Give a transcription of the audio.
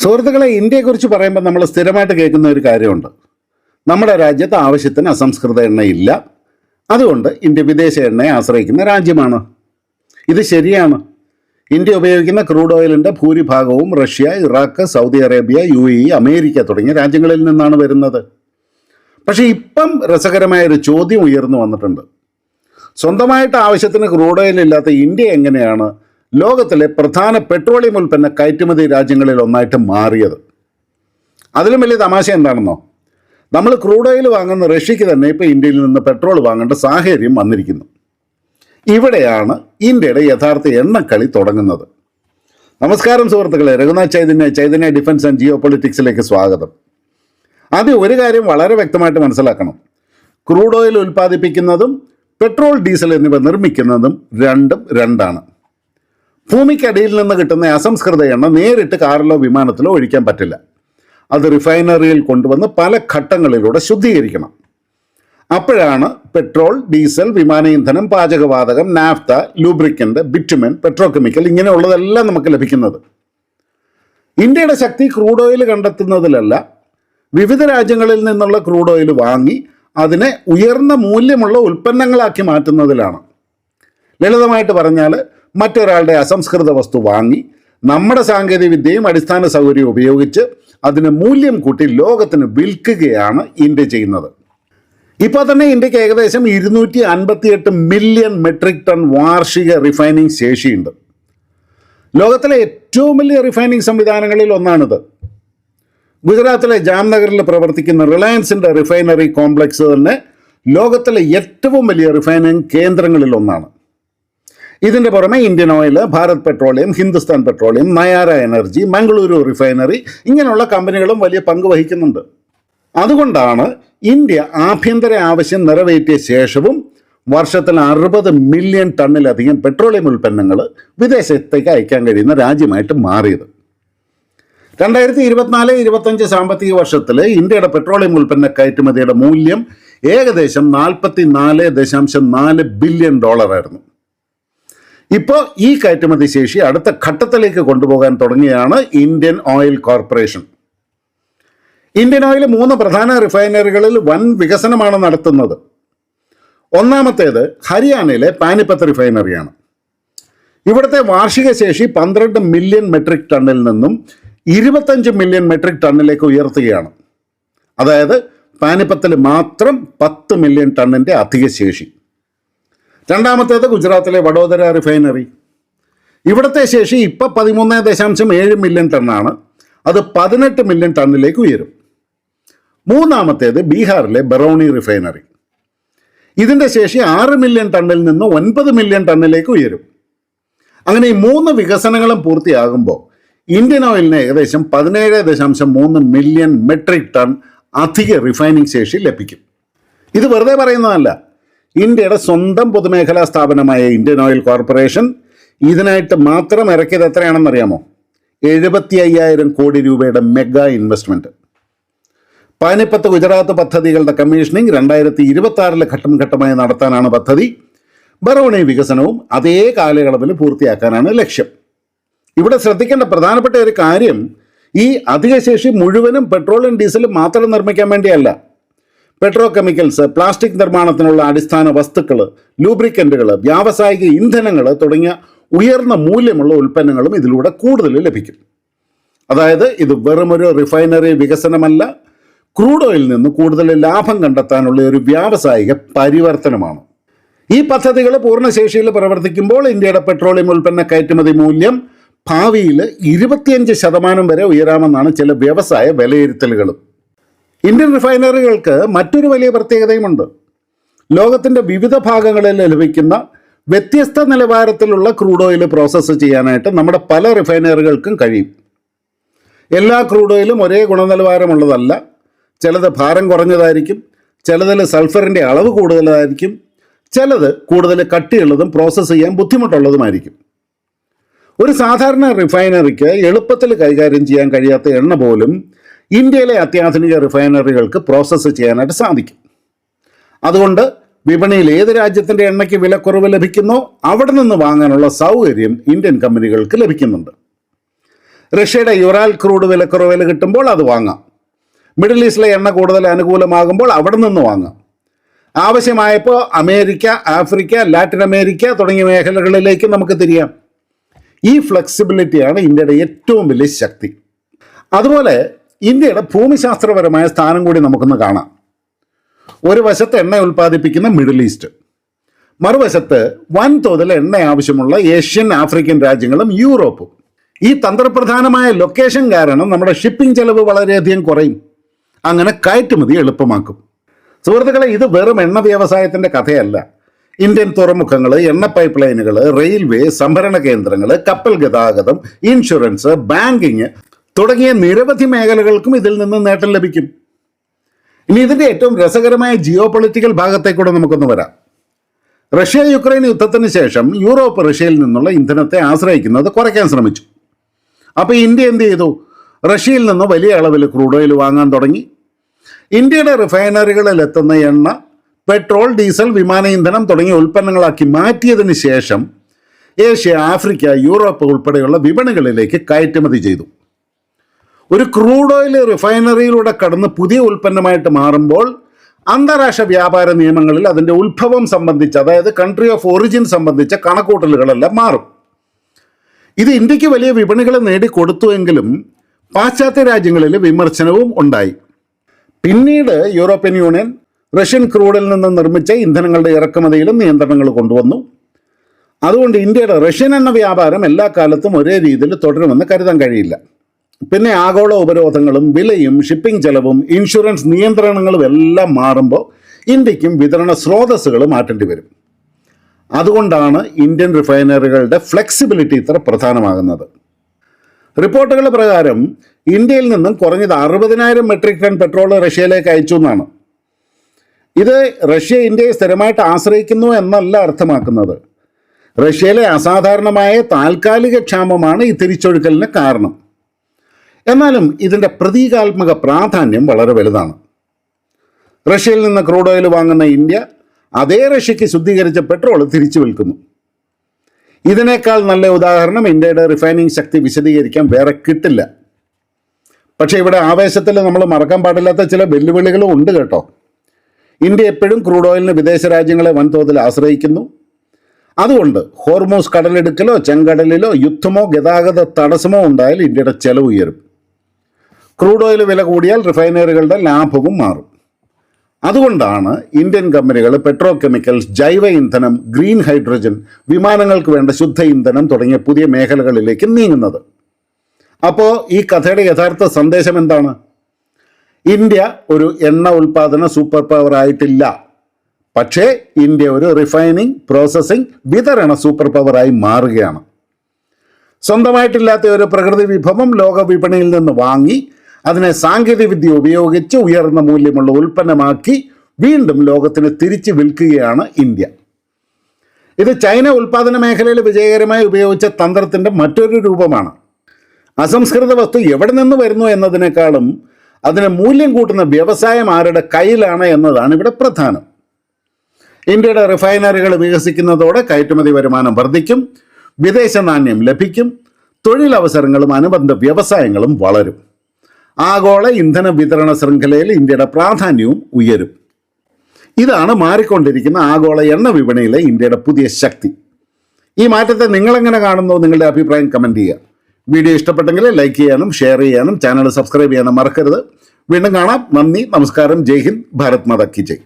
സുഹൃത്തുക്കളെ, ഇന്ത്യയെക്കുറിച്ച് പറയുമ്പോൾ നമ്മൾ സ്ഥിരമായിട്ട് കേൾക്കുന്ന ഒരു കാര്യമുണ്ട്. നമ്മുടെ രാജ്യത്ത് ആവശ്യത്തിന് അസംസ്കൃത എണ്ണയില്ല, അതുകൊണ്ട് ഇന്ത്യ വിദേശ എണ്ണയെ ആശ്രയിക്കുന്ന രാജ്യമാണ്. ഇത് ശരിയാണ്. ഇന്ത്യ ഉപയോഗിക്കുന്ന ക്രൂഡ് ഓയിലിൻ്റെ ഭൂരിഭാഗവും Russia, Iraq, Saudi Arabia, UAE, America തുടങ്ങിയ രാജ്യങ്ങളിൽ നിന്നാണ് വരുന്നത്. പക്ഷേ ഇപ്പം രസകരമായൊരു ചോദ്യം ഉയർന്നു വന്നിട്ടുണ്ട്. സ്വന്തമായിട്ട് ആവശ്യത്തിന് ക്രൂഡ് ഓയിൽ ഇല്ലാത്ത ഇന്ത്യ എങ്ങനെയാണ് ലോകത്തിലെ പ്രധാന പെട്രോളിയം ഉൽപ്പന്ന കയറ്റുമതി രാജ്യങ്ങളിൽ ഒന്നായിട്ട് മാറിയത്? അതിലും വലിയ തമാശ എന്താണെന്നോ, നമ്മൾ ക്രൂഡ് ഓയിൽ വാങ്ങുന്ന റഷ്യക്ക് തന്നെ ഇപ്പോൾ ഇന്ത്യയിൽ നിന്ന് പെട്രോൾ വാങ്ങേണ്ട സാഹചര്യം വന്നിരിക്കുന്നു. ഇവിടെയാണ് ഇന്ത്യയുടെ യഥാർത്ഥ എണ്ണക്കളി തുടങ്ങുന്നത്. നമസ്കാരം സുഹൃത്തുക്കളെ, രഘുനാഥ് ചൈതന്യ ഡിഫൻസ് ആൻഡ് ജിയോ പൊളിറ്റിക്സിലേക്ക് സ്വാഗതം. ആദ്യം ഒരു കാര്യം വളരെ വ്യക്തമായിട്ട് മനസ്സിലാക്കണം. ക്രൂഡ് ഓയിൽ ഉൽപ്പാദിപ്പിക്കുന്നതും പെട്രോൾ, ഡീസൽ എന്നിവ നിർമ്മിക്കുന്നതും രണ്ടാണ്. ഭൂമിക്കടിയിൽ നിന്ന് കിട്ടുന്ന അസംസ്കൃത എണ്ണ നേരിട്ട് കാറിലോ വിമാനത്തിലോ ഒഴിക്കാൻ പറ്റില്ല. അത് റിഫൈനറിയിൽ കൊണ്ടുവന്ന് പല ഘട്ടങ്ങളിലൂടെ ശുദ്ധീകരിക്കണം. അപ്പോഴാണ് പെട്രോൾ, ഡീസൽ, വിമാന ഇന്ധനം, പാചകവാതകം, നാഫ്ത, ലൂബ്രിക്കൻ്റ്, ബിറ്റുമെൻ, പെട്രോകെമിക്കൽ ഇങ്ങനെയുള്ളതെല്ലാം നമുക്ക് ലഭിക്കുന്നത്. ഇന്ത്യയുടെ ശക്തി ക്രൂഡ് ഓയിൽ കണ്ടെത്തുന്നതിലല്ല, വിവിധ രാജ്യങ്ങളിൽ നിന്നുള്ള ക്രൂഡ് ഓയിൽ വാങ്ങി അതിനെ ഉയർന്ന മൂല്യമുള്ള ഉൽപ്പന്നങ്ങളാക്കി മാറ്റുന്നതിലാണ്. ലളിതമായിട്ട് പറഞ്ഞാൽ, മറ്റൊരാളുടെ അസംസ്കൃത വസ്തു വാങ്ങി നമ്മുടെ സാങ്കേതിക വിദ്യയും അടിസ്ഥാന സൗകര്യവും ഉപയോഗിച്ച് അതിന് മൂല്യം കൂട്ടി ലോകത്തിന് വിൽക്കുകയാണ് ഇന്ത്യ ചെയ്യുന്നത്. ഇപ്പോൾ തന്നെ ഇന്ത്യക്ക് ഏകദേശം 258 മില്യൺ മെട്രിക് ടൺ വാർഷിക റിഫൈനിങ് ശേഷിയുണ്ട്. ലോകത്തിലെ ഏറ്റവും വലിയ റിഫൈനിങ് സംവിധാനങ്ങളിൽ ഒന്നാണിത്. ഗുജറാത്തിലെ ജാംനഗറിൽ പ്രവർത്തിക്കുന്ന റിലയൻസിൻ്റെ റിഫൈനറി കോംപ്ലക്സ് തന്നെ ലോകത്തിലെ ഏറ്റവും വലിയ റിഫൈനിങ് കേന്ദ്രങ്ങളിൽ ഒന്നാണ്. ഇതിൻ്റെ പുറമെ Indian oil, Bharat petroleum, Hindustan petroleum, Nayara energy, Mangaluru refinery ഇങ്ങനെയുള്ള കമ്പനികളും വലിയ പങ്ക് വഹിക്കുന്നുണ്ട്. അതുകൊണ്ടാണ് ഇന്ത്യ ആഭ്യന്തര ആവശ്യം നിറവേറ്റിയ ശേഷവും വർഷത്തിൽ 60 മില്യൺ ടണ്ണിലധികം പെട്രോളിയം ഉൽപ്പന്നങ്ങൾ വിദേശത്തേക്ക് അയക്കാൻ കഴിയുന്ന രാജ്യമായിട്ട് മാറിയത്. 2024-25 സാമ്പത്തിക വർഷത്തിൽ ഇന്ത്യയുടെ പെട്രോളിയം ഉൽപ്പന്ന കയറ്റുമതിയുടെ മൂല്യം ഏകദേശം $44.4 ബില്യൺ ആയിരുന്നു. ഇപ്പോൾ ഈ കയറ്റുമതി ശേഷി അടുത്ത ഘട്ടത്തിലേക്ക് കൊണ്ടുപോകാൻ തുടങ്ങിയാണ് Indian oil corporation. Indian oil 3 പ്രധാന റിഫൈനറികളിൽ വൻ വികസനമാണ് നടത്തുന്നത്. ഒന്നാമത്തേത് ഹരിയാനയിലെ പാനിപ്പത്ത് റിഫൈനറിയാണ്. ഇവിടുത്തെ വാർഷിക ശേഷി 12 മില്യൺ മെട്രിക് ടണ്ണിൽ നിന്നും 25 മില്യൺ മെട്രിക് ടണ്ണിലേക്ക് ഉയർത്തുകയാണ്. അതായത് പാനിപ്പത്തിൽ മാത്രം 10 മില്യൺ ടണ്ണിൻ്റെ അധിക ശേഷി. രണ്ടാമത്തേത് ഗുജറാത്തിലെ വഡോദര റിഫൈനറി. ഇവിടുത്തെ ശേഷി ഇപ്പോൾ 13.7 മില്യൺ ടണ്ണാണ്. അത് 18 മില്യൺ ടണ്ണിലേക്ക് ഉയരും. മൂന്നാമത്തേത് ബീഹാറിലെ ബറൗണി റിഫൈനറി. ഇതിൻ്റെ ശേഷി 6 മില്യൺ ടണ്ണിൽ നിന്ന് 9 മില്യൺ ടണ്ണിലേക്ക് ഉയരും. അങ്ങനെ ഈ 3 വികസനങ്ങളും പൂർത്തിയാകുമ്പോൾ ഇന്ത്യൻ ഓയിലിന് ഏകദേശം 17.3 മില്യൺ മെട്രിക് ടൺ അധിക റിഫൈനിങ് ശേഷി ലഭിക്കും. ഇത് വെറുതെ പറയുന്നതല്ല. ഇന്ത്യയുടെ സ്വന്തം പൊതുമേഖലാ സ്ഥാപനമായ ഇന്ത്യൻ ഓയിൽ കോർപ്പറേഷൻ ഇതിനായിട്ട് മാത്രം ഇറക്കിയത് എത്രയാണെന്നറിയാമോ? 75,000 കോടി രൂപയുടെ മെഗാ ഇൻവെസ്റ്റ്മെൻറ്റ്. പാനിപ്പത്ത്, ഗുജറാത്ത് പദ്ധതികളുടെ കമ്മീഷനിങ് 2026 ഘട്ടം ഘട്ടമായി നടത്താനാണ് പദ്ധതി. ബറൗണി വികസനവും അതേ കാലയളവിൽ പൂർത്തിയാക്കാനാണ് ലക്ഷ്യം. ഇവിടെ ശ്രദ്ധിക്കേണ്ട പ്രധാനപ്പെട്ട ഒരു കാര്യം, ഈ അധിക ശേഷി മുഴുവനും പെട്രോളും ഡീസലും മാത്രം നിർമ്മിക്കാൻ വേണ്ടിയല്ല. പെട്രോകെമിക്കൽസ്, പ്ലാസ്റ്റിക് നിർമ്മാണത്തിനുള്ള അടിസ്ഥാന വസ്തുക്കൾ, ലൂബ്രിക്കൻറ്റുകൾ, വ്യാവസായിക ഇന്ധനങ്ങൾ തുടങ്ങിയ ഉയർന്ന മൂല്യമുള്ള ഉൽപ്പന്നങ്ങളും ഇതിലൂടെ കൂടുതൽ ലഭിക്കും. അതായത് ഇത് വെറുമൊരു റിഫൈനറി വികസനമല്ല, ക്രൂഡ് ഓയിലിൽ നിന്ന് കൂടുതൽ ലാഭം കണ്ടെത്താനുള്ള ഒരു വ്യാവസായിക പരിവർത്തനമാണ്. ഈ പദ്ധതികൾ പൂർണ്ണശേഷിയിൽ പ്രവർത്തിക്കുമ്പോൾ ഇന്ത്യയുടെ പെട്രോളിയം ഉൽപ്പന്ന കയറ്റുമതി മൂല്യം ഭാവിയിൽ 25% വരെ ഉയരാമെന്നാണ് ചില വ്യവസായ വിലയിരുത്തലുകളും. ഇന്ത്യൻ റിഫൈനറികൾക്ക് മറ്റൊരു വലിയ പ്രത്യേകതയുമുണ്ട്. ലോകത്തിൻ്റെ വിവിധ ഭാഗങ്ങളിൽ ലഭിക്കുന്ന വ്യത്യസ്ത നിലവാരത്തിലുള്ള ക്രൂഡ് ഓയിൽ പ്രോസസ്സ് ചെയ്യാനായിട്ട് നമ്മുടെ പല റിഫൈനറികൾക്കും കഴിയും. എല്ലാ ക്രൂഡ് ഓയിലും ഒരേ ഗുണനിലവാരമുള്ളതല്ല. ചിലത് ഭാരം കുറഞ്ഞതായിരിക്കും, ചിലതിൽ സൾഫറിൻ്റെ അളവ് കൂടുതലായിരിക്കും, ചിലത് കൂടുതൽ കട്ടിയുള്ളതും പ്രോസസ്സ് ചെയ്യാൻ ബുദ്ധിമുട്ടുള്ളതുമായിരിക്കും. ഒരു സാധാരണ റിഫൈനറിക്ക് എളുപ്പത്തിൽ കൈകാര്യം ചെയ്യാൻ കഴിയാത്ത എണ്ണ പോലും ഇന്ത്യയിലെ അത്യാധുനിക റിഫൈനറികൾക്ക് പ്രോസസ്സ് ചെയ്യാനായിട്ട് സാധിക്കും. അതുകൊണ്ട് വിപണിയിൽ ഏത് രാജ്യത്തിൻ്റെ എണ്ണയ്ക്ക് വിലക്കുറവ് ലഭിക്കുന്നോ അവിടെ നിന്ന് വാങ്ങാനുള്ള സൗകര്യം ഇന്ത്യൻ കമ്പനികൾക്ക് ലഭിക്കുന്നുണ്ട്. റഷ്യയുടെ യുറാൽ ക്രൂഡ് വിലക്കുറവിൽ കിട്ടുമ്പോൾ അത് വാങ്ങാം. മിഡിൽ ഈസ്റ്റിലെ എണ്ണ കൂടുതൽ അനുകൂലമാകുമ്പോൾ അവിടെ നിന്ന് വാങ്ങാം. ആവശ്യമായപ്പോൾ അമേരിക്ക, ആഫ്രിക്ക, ലാറ്റിൻ അമേരിക്ക തുടങ്ങിയ മേഖലകളിലേക്ക് നമുക്ക് തിരിയാം. ഈ ഫ്ലെക്സിബിലിറ്റിയാണ് ഇന്ത്യയുടെ ഏറ്റവും വലിയ ശക്തി. അതുപോലെ ഇന്ത്യയുടെ ഭൂമിശാസ്ത്രപരമായ സ്ഥാനം കൂടി നമുക്കൊന്ന് കാണാം. ഒരു വശത്ത് എണ്ണ ഉൽപ്പാദിപ്പിക്കുന്ന മിഡിൽ ഈസ്റ്റ്, മറുവശത്ത് വൻതോതിൽ എണ്ണ ആവശ്യമുള്ള ഏഷ്യൻ, ആഫ്രിക്കൻ രാജ്യങ്ങളും യൂറോപ്പും. ഈ തന്ത്രപ്രധാനമായ ലൊക്കേഷൻ കാരണം നമ്മുടെ ഷിപ്പിംഗ് ചെലവ് വളരെയധികം കുറയും. അങ്ങനെ കയറ്റുമതി എളുപ്പമാക്കും. സുഹൃത്തുക്കളെ, ഇത് വെറും എണ്ണ വ്യവസായത്തിൻ്റെ കഥയല്ല. ഇന്ത്യൻ തുറമുഖങ്ങൾ, എണ്ണ പൈപ്പ് ലൈനുകൾ, റെയിൽവേ, സംഭരണ കേന്ദ്രങ്ങൾ, കപ്പൽ ഗതാഗതം, ഇൻഷുറൻസ്, ബാങ്കിങ് തുടങ്ങിയ നിരവധി മേഖലകൾക്കും ഇതിൽ നിന്ന് നേട്ടം ലഭിക്കും. ഇനി ഇതിൻ്റെ ഏറ്റവും രസകരമായ ജിയോ പൊളിറ്റിക്കൽ ഭാഗത്തേക്കൂടെ നമുക്കൊന്ന് വരാം. റഷ്യ യുക്രൈൻ യുദ്ധത്തിന് ശേഷം യൂറോപ്പ് റഷ്യയിൽ നിന്നുള്ള ഇന്ധനത്തെ ആശ്രയിക്കുന്നത് കുറയ്ക്കാൻ ശ്രമിച്ചു. അപ്പോൾ ഇന്ത്യ എന്ത് ചെയ്തു? റഷ്യയിൽ നിന്ന് വലിയ അളവിൽ ക്രൂഡ് ഓയിൽ വാങ്ങാൻ തുടങ്ങി. ഇന്ത്യയുടെ റിഫൈനറികളിൽ എത്തുന്ന എണ്ണ പെട്രോൾ, ഡീസൽ, വിമാന ഇന്ധനം തുടങ്ങിയ ഉൽപ്പന്നങ്ങളാക്കി മാറ്റിയതിന് ശേഷം ഏഷ്യ, ആഫ്രിക്ക, യൂറോപ്പ് ഉൾപ്പെടെയുള്ള വിപണികളിലേക്ക് കയറ്റുമതി ചെയ്തു. ഒരു ക്രൂഡ് ഓയിൽ റിഫൈനറിയിലൂടെ കടന്ന് പുതിയ ഉൽപ്പന്നമായിട്ട് മാറുമ്പോൾ അന്താരാഷ്ട്ര വ്യാപാര നിയമങ്ങളിൽ അതിൻ്റെ ഉത്ഭവം സംബന്ധിച്ച്, അതായത് കൺട്രി ഓഫ് ഒറിജിൻ സംബന്ധിച്ച കണക്കൂട്ടലുകളെല്ലാം മാറും. ഇത് ഇന്ത്യക്ക് വലിയ വിപണികൾ നേടിക്കൊടുത്തുവെങ്കിലും പാശ്ചാത്യ രാജ്യങ്ങളിൽ വിമർശനവും ഉണ്ടായി. പിന്നീട് യൂറോപ്യൻ യൂണിയൻ റഷ്യൻ ക്രൂഡിൽ നിന്ന് നിർമ്മിച്ച ഇന്ധനങ്ങളുടെ ഇറക്കുമതിയിലും നിയന്ത്രണങ്ങൾ കൊണ്ടുവന്നു. അതുകൊണ്ട് ഇന്ത്യയുടെ റഷ്യൻ എണ്ണ വ്യാപാരം എല്ലാ കാലത്തും ഒരേ രീതിയിൽ തുടരുമെന്ന് കരുതാൻ കഴിയില്ല. പിന്നെ ആഗോള ഉപരോധങ്ങളും വിലയും ഷിപ്പിംഗ് ചെലവും ഇൻഷുറൻസ് നിയന്ത്രണങ്ങളും എല്ലാം മാറുമ്പോൾ ഇന്ത്യക്കും വിതരണ സ്രോതസ്സുകൾ മാറ്റേണ്ടി വരും. അതുകൊണ്ടാണ് ഇന്ത്യൻ റിഫൈനറികളുടെ ഫ്ലെക്സിബിലിറ്റി ഇത്ര പ്രധാനമാകുന്നത്. റിപ്പോർട്ടുകൾ പ്രകാരം ഇന്ത്യയിൽ നിന്നും കുറഞ്ഞത് 60,000 മെട്രിക് ടൺ പെട്രോൾ റഷ്യയിലേക്ക് അയച്ചു എന്നാണ്. ഇത് റഷ്യ ഇന്ത്യയെ സ്ഥിരമായിട്ട് ആശ്രയിക്കുന്നു എന്നല്ല അർത്ഥമാക്കുന്നത്. റഷ്യയിലെ അസാധാരണമായ താൽക്കാലിക ക്ഷാമമാണ് ഈ തിരിച്ചൊഴുക്കലിന് കാരണം. എന്നാലും ഇതിൻ്റെ പ്രതീകാത്മക പ്രാധാന്യം വളരെ വലുതാണ്. റഷ്യയിൽ നിന്ന് ക്രൂഡ് ഓയിൽ വാങ്ങുന്ന ഇന്ത്യ അതേ റഷ്യയ്ക്ക് ശുദ്ധീകരിച്ച പെട്രോൾ തിരിച്ചു വിൽക്കുന്നു. ഇതിനേക്കാൾ നല്ല ഉദാഹരണം ഇന്ത്യയുടെ റിഫൈനിങ് ശക്തി വിശദീകരിക്കാൻ വേറെ കിട്ടില്ല. പക്ഷേ ഇവിടെ ആവേശത്തിൽ നമ്മൾ മറക്കാൻ പാടില്ലാത്ത ചില വെല്ലുവിളികളും ഉണ്ട് കേട്ടോ. ഇന്ത്യ എപ്പോഴും ക്രൂഡ് ഓയിലിന് വിദേശ രാജ്യങ്ങളെ വൻതോതിൽ ആശ്രയിക്കുന്നു. അതുകൊണ്ട് ഹോർമൂസ് കടലിടുക്കിലോ ചെങ്കടലിലോ യുദ്ധമോ ഗതാഗത തടസ്സമോ ഉണ്ടായാൽ ഇന്ത്യയുടെ ചെലവ് ഉയരും. ക്രൂഡ് ഓയിൽ വില കൂടിയാൽ റിഫൈനറികളുടെ ലാഭവും മാറും. അതുകൊണ്ടാണ് ഇന്ത്യൻ കമ്പനികൾ പെട്രോ കെമിക്കൽസ്, ജൈവ ഇന്ധനം, ഗ്രീൻ ഹൈഡ്രജൻ, വിമാനങ്ങൾക്ക് വേണ്ട ശുദ്ധ ഇന്ധനം തുടങ്ങിയ പുതിയ മേഖലകളിലേക്ക് നീങ്ങുന്നത്. അപ്പോൾ ഈ കഥയുടെ യഥാർത്ഥ സന്ദേശം എന്താണ്? ഇന്ത്യ ഒരു എണ്ണ ഉൽപ്പാദന സൂപ്പർ പവർ ആയിട്ടില്ല. പക്ഷേ ഇന്ത്യ ഒരു റിഫൈനിങ്, പ്രോസസ്സിംഗ്, വിതരണ സൂപ്പർ പവറായി മാറുകയാണ്. സ്വന്തമായിട്ടില്ലാത്ത ഒരു പ്രകൃതി വിഭവം ലോക വിപണിയിൽ നിന്ന് വാങ്ങി അതിനെ സാങ്കേതികവിദ്യ ഉപയോഗിച്ച് ഉയർന്ന മൂല്യമുള്ള ഉൽപ്പന്നമാക്കി വീണ്ടും ലോകത്തിന് തിരിച്ചു വിൽക്കുകയാണ് ഇന്ത്യ. ഇത് ചൈന ഉൽപ്പാദന മേഖലയിൽ വിജയകരമായി ഉപയോഗിച്ച തന്ത്രത്തിൻ്റെ മറ്റൊരു രൂപമാണ്. അസംസ്കൃത വസ്തു എവിടെ നിന്ന് വരുന്നു എന്നതിനേക്കാളും അതിന് മൂല്യം കൂട്ടുന്ന വ്യവസായം ആരുടെ കയ്യിലാണ് എന്നതാണ് ഇവിടെ പ്രധാനം. ഇന്ത്യയുടെ റിഫൈനറികൾ വികസിക്കുന്നതോടെ കയറ്റുമതി വരുമാനം വർദ്ധിക്കും, വിദേശ നാണ്യം ലഭിക്കും, തൊഴിലവസരങ്ങളും അനുബന്ധ വ്യവസായങ്ങളും വളരും. ആഗോള ഇന്ധന വിതരണ ശൃംഖലയിൽ ഇന്ത്യയുടെ പ്രാധാന്യവും ഉയരും. ഇതാണ് മാറിക്കൊണ്ടിരിക്കുന്ന ആഗോള എണ്ണ വിപണിയിലെ ഇന്ത്യയുടെ പുതിയ ശക്തി. ഈ മാറ്റത്തെ നിങ്ങളെങ്ങനെ കാണുന്നു? നിങ്ങളുടെ അഭിപ്രായം കമൻറ്റ് ചെയ്യുക. വീഡിയോ ഇഷ്ടപ്പെട്ടെങ്കിൽ ലൈക്ക് ചെയ്യാനും ഷെയർ ചെയ്യാനും ചാനൽ സബ്സ്ക്രൈബ് ചെയ്യാനും മറക്കരുത്. വീണ്ടും കാണാം. നന്ദി, നമസ്കാരം, ജയ് ഹിന്ദ്, ഭാരത് മാതാ കി ജയ്.